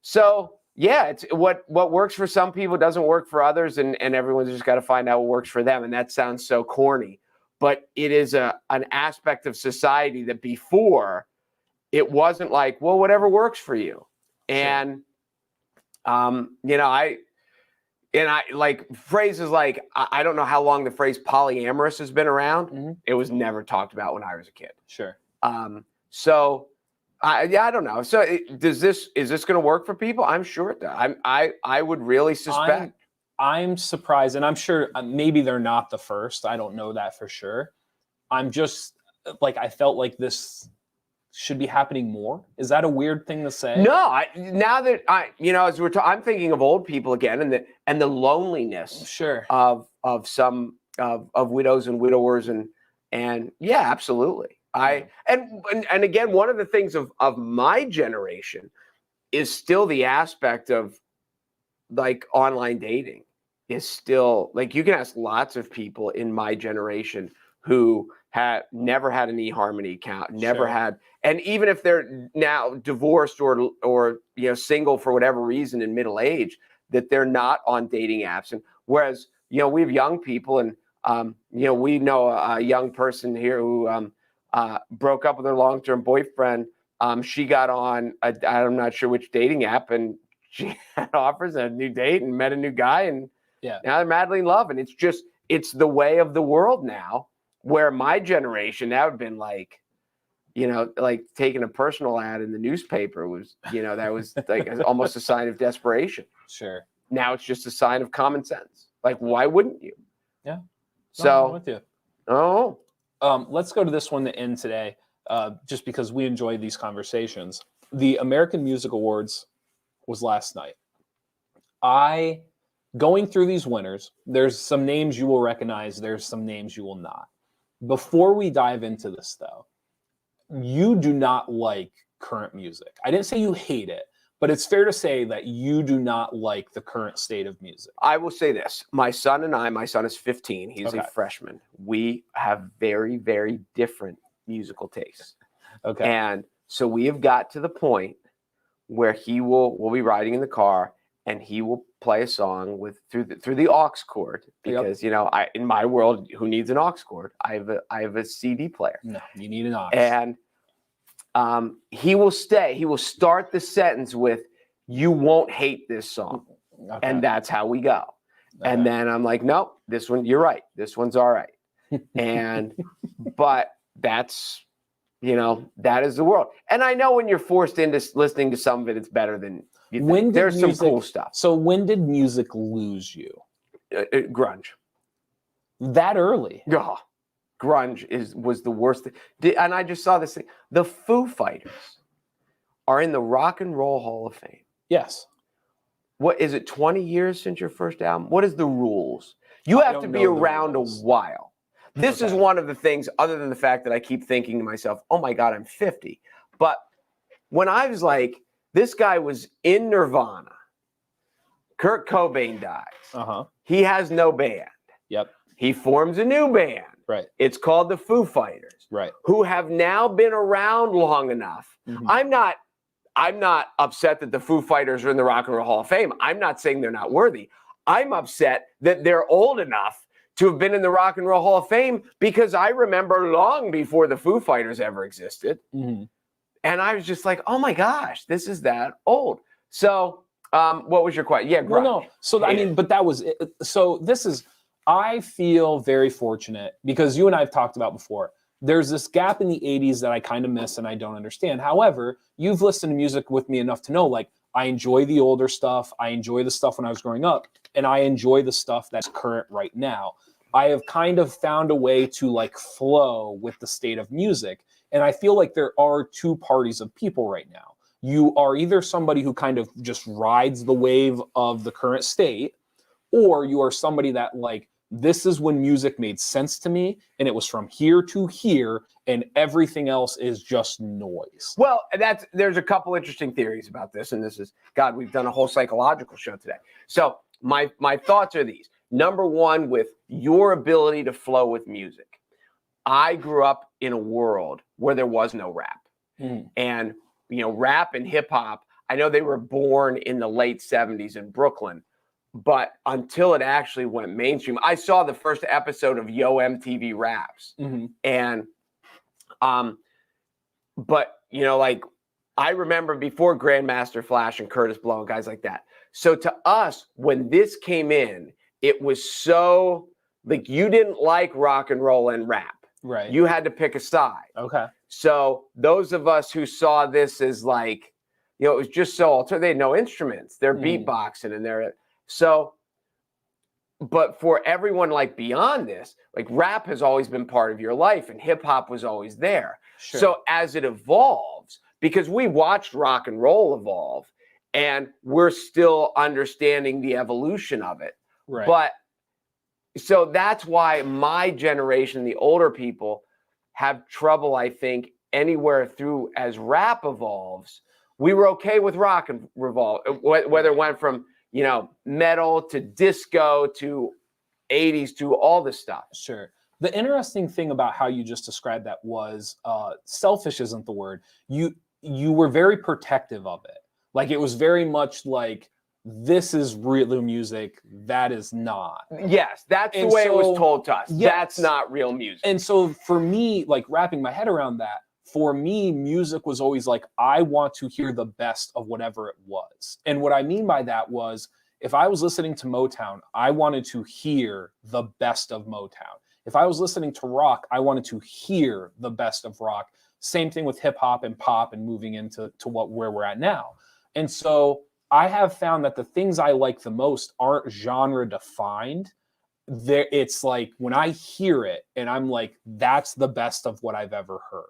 so, yeah, it's what works for some people doesn't work for others. And everyone's just got to find out what works for them. And that sounds so corny, but it is an aspect of society that before it wasn't like, well, whatever works for you. And You know, I like phrases like, I don't know how long the phrase polyamorous has been around. Mm-hmm. It was never talked about when I was a kid. Sure. So I don't know. So is this going to work for people? I'm sure it does. I would really suspect. I'm surprised, and I'm sure maybe they're not the first. I don't know that for sure. I'm just like, I felt like this should be happening more. Is that a weird thing to say? No, now that as I'm thinking of old people again, and the loneliness, sure, of some of widows and widowers, and yeah, absolutely. And again, one of the things of my generation is still the aspect of like online dating is still like, you can ask lots of people in my generation who had never had an eHarmony account, never had, and even if they're now divorced or single for whatever reason in middle age, that they're not on dating apps. And whereas we have young people, and we know a young person here who broke up with her long-term boyfriend. She got on I'm not sure which dating app, and she had offers and a new date and met a new guy, and now they're madly in love. And it's the way of the world now, where my generation, that would have been like, like taking a personal ad in the newspaper was, that was like almost a sign of desperation. Sure. Now it's just a sign of common sense. Like, why wouldn't you? Yeah. So I'm with you. Oh. Let's go to this one to end today, just because we enjoy these conversations. The American Music Awards was last night. Going through these winners, there's some names you will recognize, there's some names you will not. Before we dive into this, though, you do not like current music. I didn't say you hate it, but it's fair to say that you do not like the current state of music. I will say this. My son is 15. He's a freshman. We have very, very different musical tastes. Okay. And so we have got to the point where we'll be riding in the car, and he will play a song through the aux cord, because in my world, who needs an aux cord? I have a CD player. No, you need an aux. And he will start the sentence with, "You won't hate this song." Okay. And that's how we go. Okay. And then I'm like, "Nope, this one, you're right. This one's all right." And but that's that is the world. And I know when you're forced into listening to some of it, it's better than you think. There's some cool stuff. So when did music lose you? Grunge. That early? Yeah. Grunge was the worst thing. And I just saw this thing. The Foo Fighters are in the Rock and Roll Hall of Fame. Yes. What is it, 20 years since your first album? What is the rules? You have to be around a while. This is one of the things, other than the fact that I keep thinking to myself, oh my God, I'm 50. But when I was like, this guy was in Nirvana. Kurt Cobain dies. Uh-huh. He has no band. Yep. He forms a new band. Right. It's called the Foo Fighters. Right. Who have now been around long enough. Mm-hmm. I'm not upset that the Foo Fighters are in the Rock and Roll Hall of Fame. I'm not saying they're not worthy. I'm upset that they're old enough to have been in the Rock and Roll Hall of Fame, because I remember long before the Foo Fighters ever existed. Mm-hmm. And I was just like, oh my gosh, this is that old. So what was your question? Yeah, grunge. Well, no. So, I mean, but that was it. So this is, I feel very fortunate, because you and I have talked about before, there's this gap in the 80s that I kind of miss and I don't understand. However, you've listened to music with me enough to know, like, I enjoy the older stuff. I enjoy the stuff when I was growing up, and I enjoy the stuff that's current right now. I have kind of found a way to like flow with the state of music. And I feel like there are two parties of people right now. You are either somebody who kind of just rides the wave of the current state, or you are somebody that like, this is when music made sense to me, and it was from here to here, and everything else is just noise. Well, there's a couple interesting theories about this, and this is, God, we've done a whole psychological show today. So my thoughts are these. Number one, with your ability to flow with music. I grew up in a world where there was no rap. Mm. And, rap and hip hop, I know they were born in the late 70s in Brooklyn, but until it actually went mainstream, I saw the first episode of Yo MTV Raps. Mm-hmm. And, but, like, I remember before Grandmaster Flash and Curtis Blow and guys like that, So to us, when this came in, it was so like you didn't like rock and roll and rap. Right. You had to pick a side. Okay. So those of us who saw this as like, you know, it was just so alternative. They had no instruments. They're beatboxing and they're so. But for everyone like beyond this, like rap has always been part of your life and hip hop was always there. Sure. So as it evolves, because we watched rock and roll evolve and we're still understanding the evolution of it. Right. But so that's why my generation, the older people, have trouble, I think, anywhere through as rap evolves. We were okay with rock and revolve, whether it went from, you know, metal to disco to 80s to all this stuff. Sure. The interesting thing about how you just described that was selfish isn't the word. You were very protective of it. Like it was very much like, this is real music, that is not. Yes, that's the way it was told to us. Yes. That's not real music. And so for me, like wrapping my head around that, for me, music was always like, I want to hear the best of whatever it was. And what I mean by that was, if I was listening to Motown, I wanted to hear the best of Motown. If I was listening to rock, I wanted to hear the best of rock. Same thing with hip hop and pop and moving into where we're at now. And so I have found that the things I like the most aren't genre defined. It's like when I hear it and I'm like, that's the best of what I've ever heard.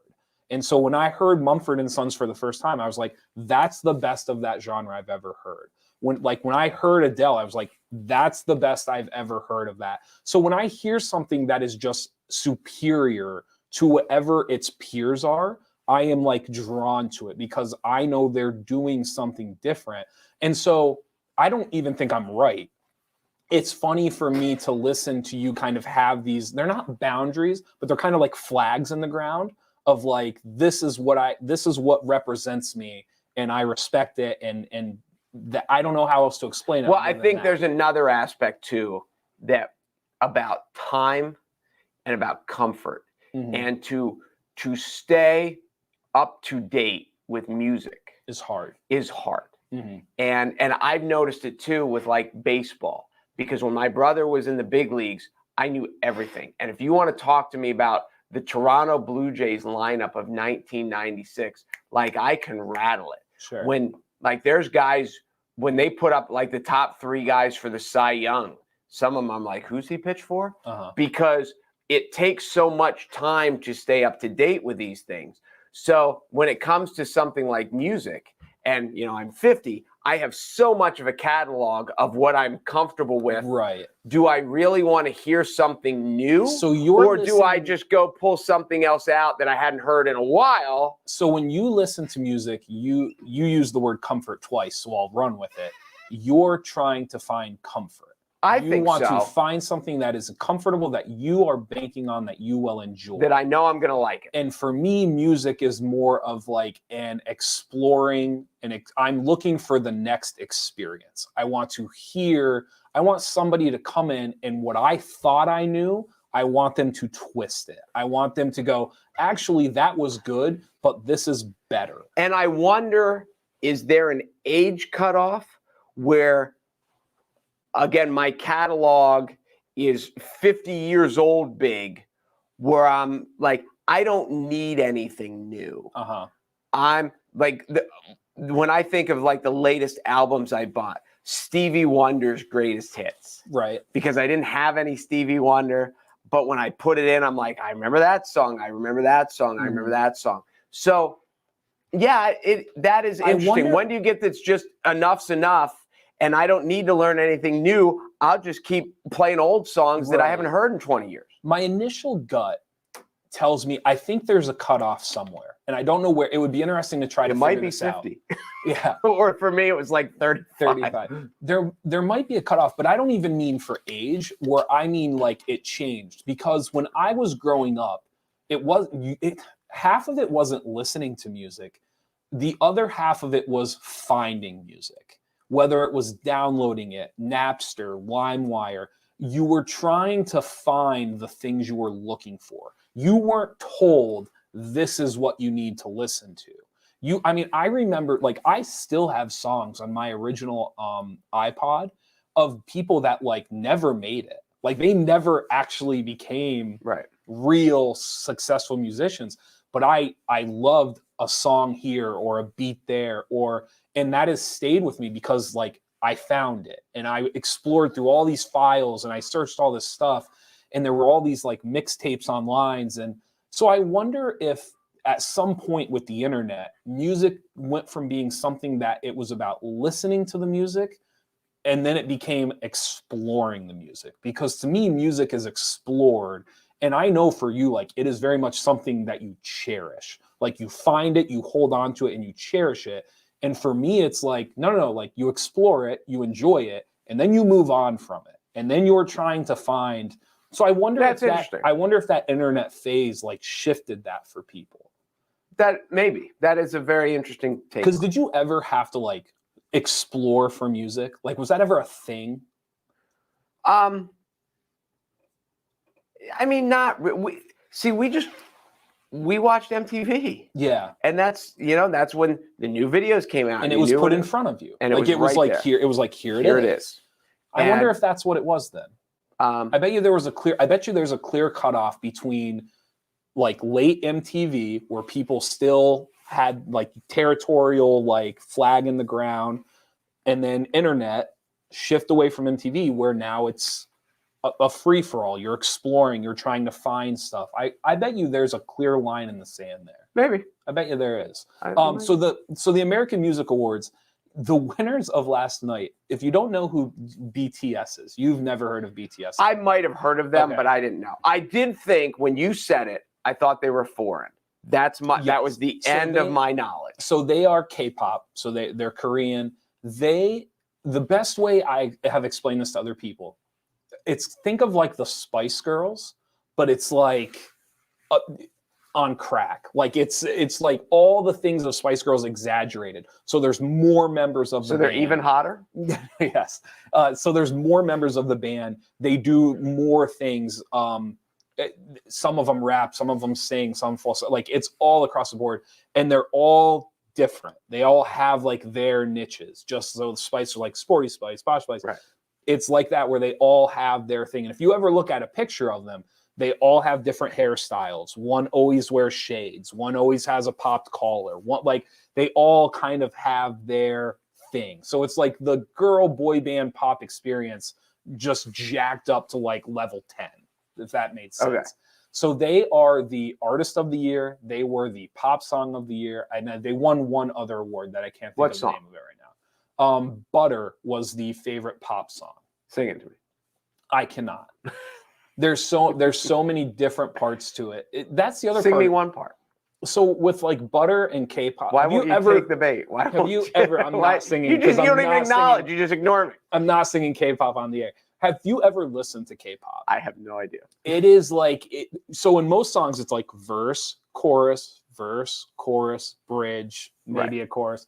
And so when I heard Mumford & Sons for the first time, I was like, that's the best of that genre I've ever heard. When I heard Adele, I was like, that's the best I've ever heard of that. So when I hear something that is just superior to whatever its peers are, I am like drawn to it because I know they're doing something different. And so I don't even think I'm right. It's funny for me to listen to you kind of have these, they're not boundaries, but they're kind of like flags in the ground of like, this is what represents me and I respect it. And that I don't know how else to explain it. Well, I think there's another aspect too that about time and about comfort and to stay up to date with music is hard. And I've noticed it too with like baseball, because when my brother was in the big leagues, I knew everything. And if you want to talk to me about the Toronto Blue Jays lineup of 1996, like I can rattle it. Sure. When like there's guys, when they put up like the top 3 guys for the Cy Young, some of them I'm like, who's he pitch for? Because it takes so much time to stay up to date with these things. So when it comes to something like music, and you know, I'm 50, I have so much of a catalog of what I'm comfortable with. Right. Do I really want to hear something new? So do I just go pull something else out that I hadn't heard in a while? So when you listen to music, you use the word comfort twice, so I'll run with it. You're trying to find comfort. You want to find something that is comfortable, that you are banking on, that you will enjoy. That I know I'm going to like it. And for me, music is more of like an exploring, and I'm looking for the next experience. I want somebody to come in and what I thought I knew, I want them to twist it. I want them to go, actually, that was good, but this is better. And I wonder, is there an age cutoff where, again, my catalog is 50 years old big, where I'm like, I don't need anything new. I'm like, when I think of like the latest albums I bought, Stevie Wonder's greatest hits. Right. Because I didn't have any Stevie Wonder, but when I put it in, I'm like, I remember that song. I remember that song. I remember that song. So yeah, that is interesting. When do you get that's just enough's enough? And I don't need to learn anything new. I'll just keep playing old songs that I haven't heard in 20 years. My initial gut tells me I think there's a cutoff somewhere. And I don't know where. It would be interesting to try to figure this out. It might be 50. Yeah. Or for me, it was like 35. There might be a cutoff, but I don't even mean for age, where I mean like it changed. Because when I was growing up, half of it wasn't listening to music. The other half of it was finding music. Whether it was downloading it, Napster, LimeWire, you were trying to find the things you were looking for. You weren't told this is what you need to listen to. I mean, I remember, like, I still have songs on my original iPod of people that like never made it. Like they never actually became Right. real successful musicians. But I loved a song here or a beat there, and that has stayed with me because like I found it and I explored through all these files and I searched all this stuff, and there were all these like mixtapes online. And so I wonder if at some point with the internet, music went from being something that it was about listening to the music, and then it became exploring the music. Because to me, music is explored. And I know for you, like it is very much something that you cherish. Like you find it, you hold on to it, and you cherish it. And for me, it's like, no, like you explore it, you enjoy it, and then you move on from it. And then you're trying to find. So I wonder I wonder if that internet phase like shifted that for people. That is a very interesting take. Because did you ever have to like explore for music? Like, was that ever a thing? I mean, we watched MTV. Yeah. And that's when the new videos came out. And it was put in front of you. And like it was right like there. here. It was like here it is. I wonder if that's what it was then. I bet you there's a clear cutoff between like late MTV where people still had like territorial like flag in the ground, and then internet shift away from MTV where now it's a free for all. You're exploring, you're trying to find stuff. I bet you there's a clear line in the sand there. Maybe. I bet you there is. So the American Music Awards, the winners of last night, if you don't know who BTS is, you've never heard of BTS. I might have heard of them, but I didn't know. I did think when you said it, I thought they were foreign. That was the end of my knowledge. So they are K-pop. So they're Korean. The best way I have explained this to other people, think of like the Spice Girls, but it's like on crack. Like it's like all the things of Spice Girls exaggerated. So there's more members of the band. So they're even hotter? Yes. So there's more members of the band. They do more things. Some of them rap, some of them sing, some falsetto. Like it's all across the board, and they're all different. They all have like their niches. Just so the Spice are like Sporty Spice, Posh Spice. Right. It's like that where they all have their thing. And if you ever look at a picture of them, they all have different hairstyles. One always wears shades. One always has a popped collar. They all kind of have their thing. So it's like the girl boy band pop experience just jacked up to like level 10. If that made sense. Okay. So they are the artist of the year. They were the pop song of the year. And they won one other award that I can't think of the name of it right now. Butter was the favorite pop song. Sing it to me. I cannot. There's so many different parts to it. That's the other part. Sing me one part. So with like Butter and K-pop, why won't you take the bait? Why have you ever? I'm not singing. You don't even acknowledge. You just ignore me. I'm not singing K-pop on the air. Have you ever listened to K-pop? I have no idea. It is like so in most songs it's like verse, chorus, bridge, maybe a chorus.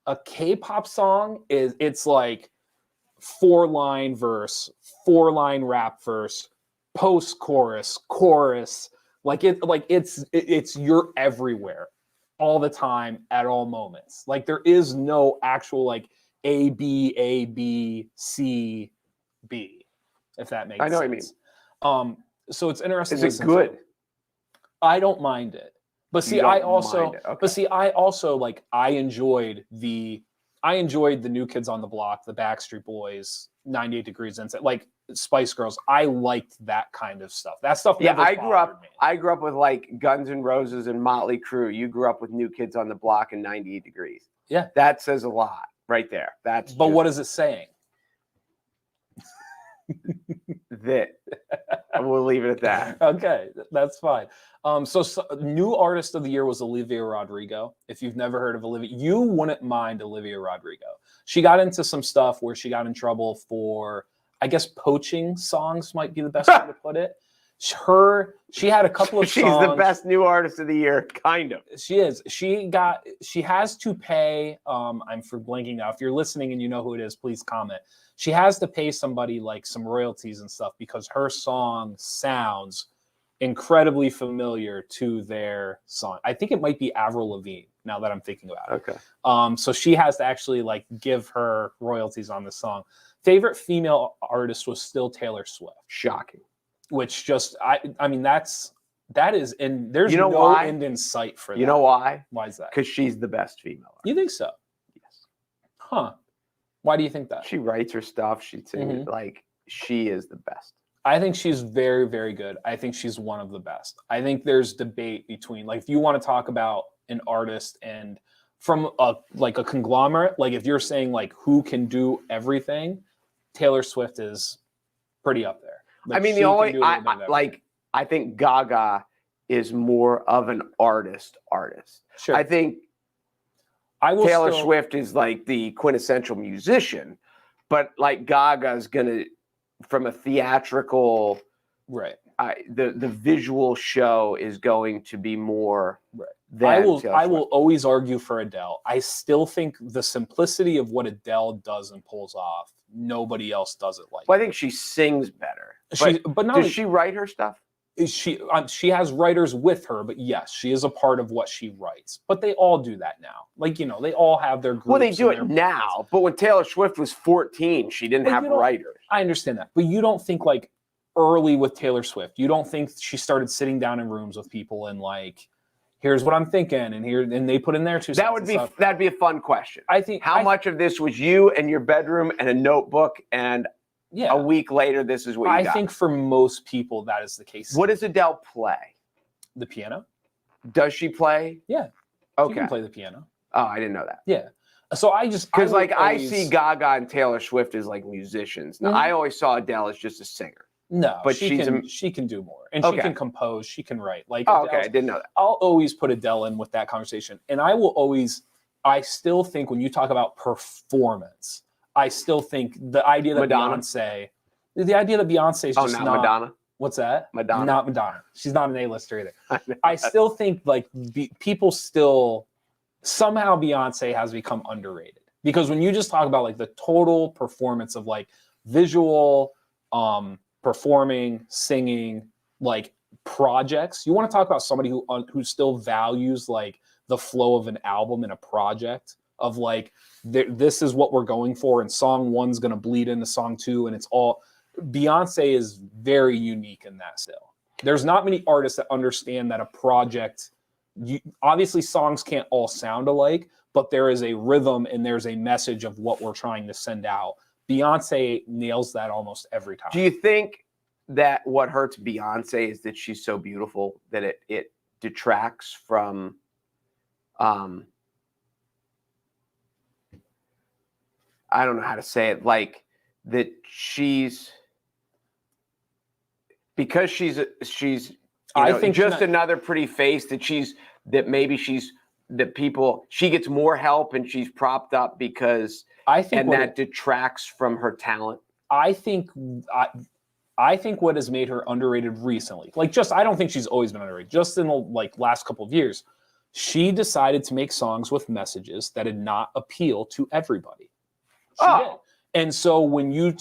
A K-pop song it's like 4-line verse, 4-line rap verse, post-chorus, chorus. It's you're everywhere all the time at all moments. Like there is no actual like A B C B, if that makes sense. I know what you mean. So it's interesting. Is it good? I don't mind it. But see, I also like I enjoyed the New Kids on the Block, the Backstreet Boys, 98 Degrees Inside, like Spice Girls. I liked that kind of stuff. That stuff. Yeah, I grew up with like Guns N' Roses and Motley Crue. You grew up with New Kids on the Block and 98 Degrees. Yeah, that says a lot right there. But what is it saying? That we'll leave it at that. Okay, that's fine. So new artist of the year was Olivia Rodrigo. If you've never heard of Olivia, you wouldn't mind Olivia Rodrigo. She got into some stuff where she got in trouble for, I guess, poaching songs might be the best way to put it. She had a couple of songs. She's the best new artist of the year, kind of. She is. She has to pay. I'm blanking now. If you're listening and you know who it is, please comment. She has to pay somebody like some royalties and stuff because her song sounds incredibly familiar to their song. I think it might be Avril Lavigne, now that I'm thinking about it. Okay. So she has to actually like give her royalties on the song. Favorite female artist was still Taylor Swift. Shocking. Which just I mean that is, and there's You know no why? end in sight for that. You know why? Why is that? Because she's the best female artist. You think so? Yes. Huh. Why do you think that? She writes her stuff. She sings like she is the best. I think she's very, very good. I think she's one of the best. I think there's debate between, like, if you want to talk about an artist and from a conglomerate, like if you're saying like who can do everything, Taylor Swift is pretty up there. Like, I mean, I think Gaga is more of an artist. Sure. I think Taylor Swift is like the quintessential musician, but like Gaga's gonna, from a theatrical, right. The visual show is going to be more. Right. Than I will always argue for Adele. I still think the simplicity of what Adele does and pulls off, nobody else does it like. Well, I think she sings better. But not does she write her stuff? She has writers with her, but yes, she is a part of what she writes. But they all do that now. Like, you know, they all have their groups. Well, they do it now. But when Taylor Swift was 14, she didn't have writers. I understand that. But you don't think like early with Taylor Swift, you don't think she started sitting down in rooms with people and like, here's what I'm thinking, and they put in their 2 cents. That'd be a fun question. I think how much of this was you and your bedroom and a notebook, and a week later this is what you got? I think for most people that is the case. What does Adele play? The piano. Does she play? Yeah. Okay. She can play the piano. Oh, I didn't know that. Yeah. So I see Gaga and Taylor Swift as like musicians. Now, I always saw Adele as just a singer. No, but she can do more, and she can compose, she can write. Like, okay, I didn't know that. I'll always put Adele in with that conversation, and I still think when you talk about performance, I still think the idea that Beyonce is just not Madonna. What's that? Madonna. Not Madonna. She's not an A-lister either. I still think like people still somehow Beyonce has become underrated, because when you just talk about like the total performance of like visual, performing, singing, like projects, you want to talk about somebody who still values like the flow of an album and a project of like this is what we're going for, and song one's going to bleed into song two, and it's all. Beyonce is very unique in that still. There's not many artists that understand that a project, obviously songs can't all sound alike, but there is a rhythm and there's a message of what we're trying to send out. Beyonce nails that almost every time. Do you think that what hurts Beyonce is that she's so beautiful that it detracts from I don't know how to say it, like that because she's I think just another pretty face that she gets more help and she's propped up because that detracts from her talent. I think what has made her underrated recently, I don't think she's always been underrated. Just in the last couple of years, she decided to make songs with messages that did not appeal to everybody. She did. And so when you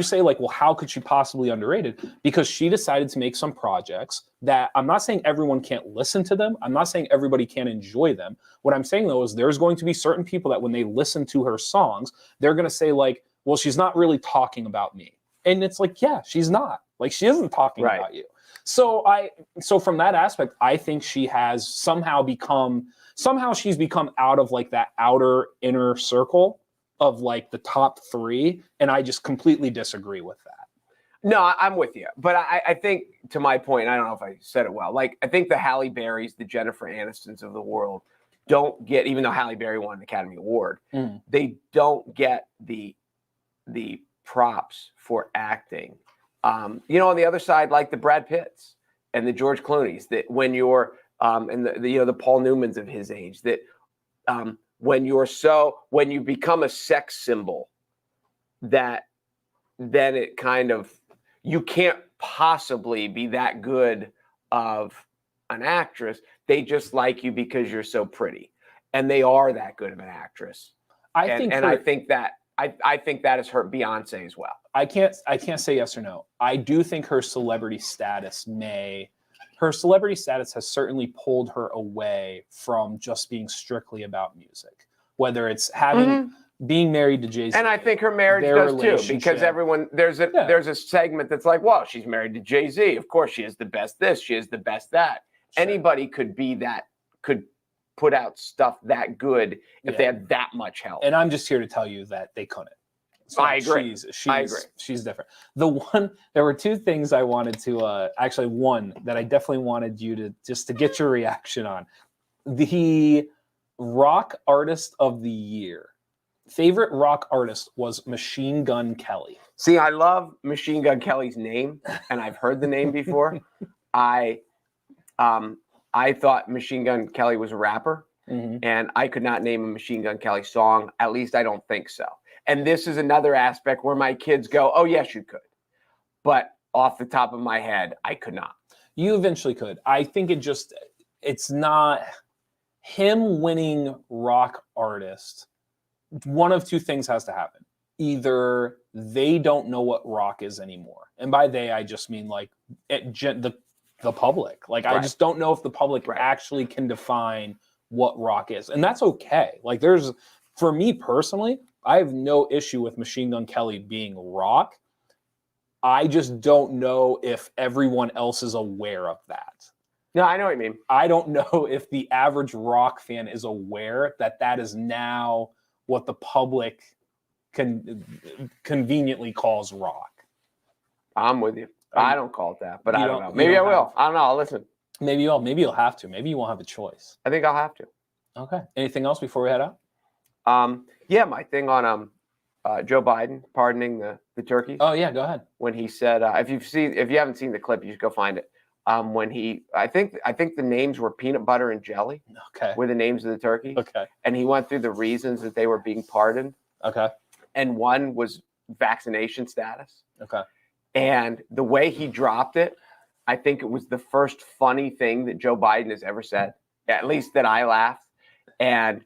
say well, how could she possibly underrated? Because she decided to make some projects that, I'm not saying everyone can't listen to them. I'm not saying everybody can't enjoy them. What I'm saying though is there's going to be certain people that when they listen to her songs, they're going to say well, she's not really talking about me. And it's yeah, she's not. She isn't talking about you. So from that aspect, I think she has somehow she's become out of that outer inner circle of the top three, and I just completely disagree with that. No, I'm with you, but I think, to my point, I don't know if I said it well. I think the Halle Berrys, the Jennifer Anistons of the world, don't get, even though Halle Berry won an Academy Award, they don't get the props for acting. On the other side, like the Brad Pitts and the George Clooney's, that when you're and the Paul Newmans of his age, that when you become a sex symbol, that then it kind of, you can't possibly be that good of an actress. They just like you because you're so pretty, and they are that good of an actress. I think that has hurt Beyonce as well. I can't say yes or no. I do think her celebrity status may her celebrity status has certainly pulled her away from just being strictly about music, whether it's having being married to Jay-Z. And I think her marriage does too, because everyone there's a segment that's like, well, she's married to Jay-Z. Of course, she is the best this, she is the best that. Sure. Anybody could be that, could put out stuff that good if they had that much help. And I'm just here to tell you that they couldn't. So I agree. I agree. She's different. There were two things I wanted to, actually one that I definitely wanted you to, just to get your reaction on. The rock artist of the year. Favorite rock artist was Machine Gun Kelly. See, I love Machine Gun Kelly's name, and I've heard the name before. I thought Machine Gun Kelly was a rapper, and I could not name a Machine Gun Kelly song. At least I don't think so. And this is another aspect where my kids go, oh, yes, you could. But off the top of my head, I could not. You eventually could. I think it's not him winning rock artist. One of two things has to happen. Either they don't know what rock is anymore. And by they, I just mean like the public. Like, I just don't know if the public actually can define what rock is. And that's okay. Like, for me personally, I have no issue with Machine Gun Kelly being rock. I just don't know if everyone else is aware of that. No, I know what you mean. I don't know if the average rock fan is aware that that is now what the public conveniently calls rock. I'm with you. I don't call it that, but I don't know. Maybe I will. I don't know. I'll listen. Maybe you'll have to. Maybe you won't have a choice. I think I'll have to. Okay. Anything else before we head out? Yeah, my thing on Joe Biden pardoning the turkeys. Oh yeah, go ahead. When he said, if you haven't seen the clip, you should go find it. When I think the names were peanut butter and jelly. Okay. Were the names of the turkeys. Okay. And he went through the reasons that they were being pardoned. Okay. And one was vaccination status. Okay. And the way he dropped it, I think it was the first funny thing that Joe Biden has ever said, at least that I laughed. And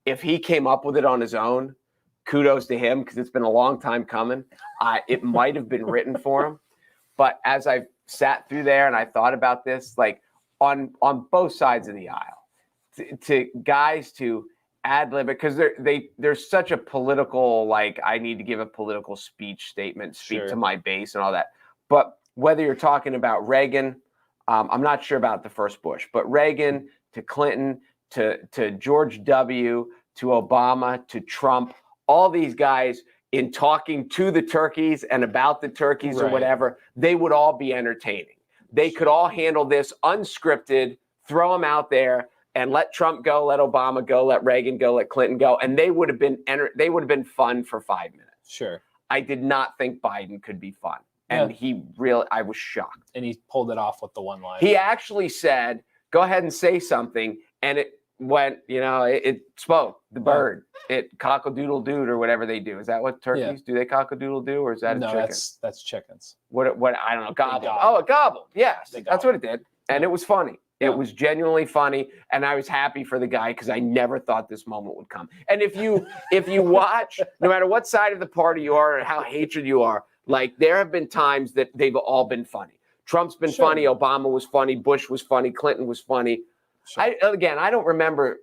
if he came up with it on his own, kudos to him, because it's been a long time coming. It might have been written for him. But as I've sat through there and I thought about this, like on both sides of the aisle, to guys to ad lib it, because there's such a political, like, I need to give a political speech statement, speak to my base and all that. But whether you're talking about Reagan, I'm not sure about the first Bush, but Reagan to Clinton to George W. to Obama to Trump, all these guys, in talking to the turkeys and about the turkeys or whatever, they would all be entertaining. They could all handle this unscripted, throw them out there and let Trump go, let Obama go, let Reagan go, let Clinton go. And they would have been fun for 5 minutes. Sure. I did not think Biden could be fun. And I was shocked. And he pulled it off with the one line. He actually said, go ahead and say something. And it went, it spoke, the bird, it cock-a-doodle-dooed or whatever they do. Is that what turkeys do? They cock-a-doodle-doo, or is that a chicken? No, that's chickens. What I don't know, gobbled. Oh, it gobbled. Yes, that's what it did. And it was funny. It was genuinely funny. And I was happy for the guy, because I never thought this moment would come. And if you watch, no matter what side of the party you are or how hatred you are, like, there have been times that they've all been funny. Trump's been funny. Obama was funny. Bush was funny. Clinton was funny. Sure. I don't remember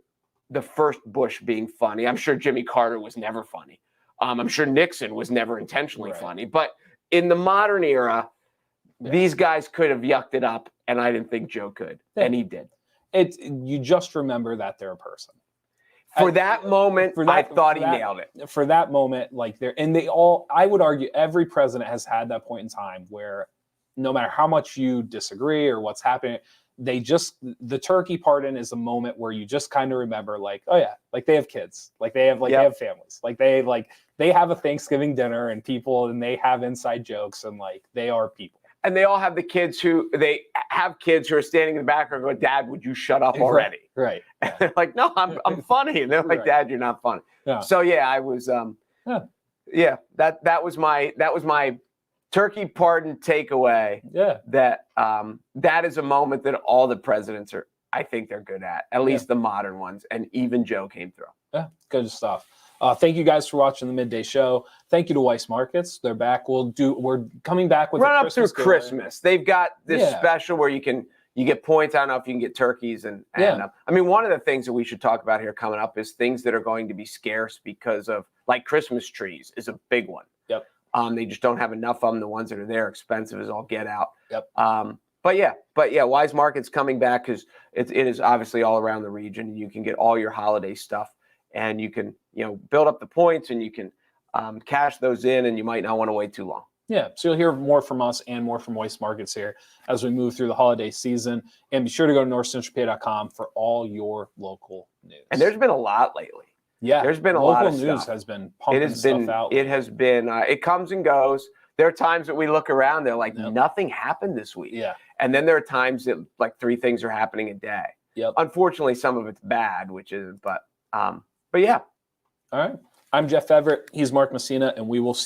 the first Bush being funny. I'm sure Jimmy Carter was never funny. I'm sure Nixon was never intentionally funny. But in the modern era, these guys could have yucked it up, and I didn't think Joe could, and he did. You just remember that they're a person. For that moment, I thought he nailed it. For that moment, like I would argue every president has had that point in time where no matter how much you disagree or what's happening, the turkey pardon is a moment where you just kind of remember, like, oh yeah, like they have kids, like they have families, like they have a Thanksgiving dinner and they have inside jokes, and like they are people. And they all have kids who are standing in the background going, Dad, would you shut up already? Right. And they're like, no, I'm funny. And they're like, Dad, you're not funny. Yeah. So yeah, I was that was my turkey pardon takeaway. Yeah. That is a moment that all the presidents I think they're good at least the modern ones. And even Joe came through. Yeah, good stuff. Thank you guys for watching the Midday Show. Thank you to Weiss Markets. They're back. We're coming back with run up through Christmas. They've got this special where you can You get points. I don't know if you can get turkeys and I mean, one of the things that we should talk about here coming up is things that are going to be scarce because of, like, Christmas trees is a big one. Yep. They just don't have enough of them. The ones that are there, expensive as all get out. Yep. But yeah, Wise Market's coming back because it is obviously all around the region. You can get all your holiday stuff, and you can, build up the points, and you can cash those in, and you might not want to wait too long. Yeah, so you'll hear more from us and more from Wise Markets here as we move through the holiday season. And be sure to go to NorthcentralPa.com for all your local news. And there's been a lot lately. Yeah, there's been a lot of local news stuff. has been pumping stuff out. It has been. It comes and goes. There are times that we look around, they're like, nothing happened this week. Yeah. And then there are times that like 3 things are happening a day. Yep. Unfortunately, some of it's bad, which is, but yeah. All right. I'm Jeff Everett. He's Mark Messina, and we will see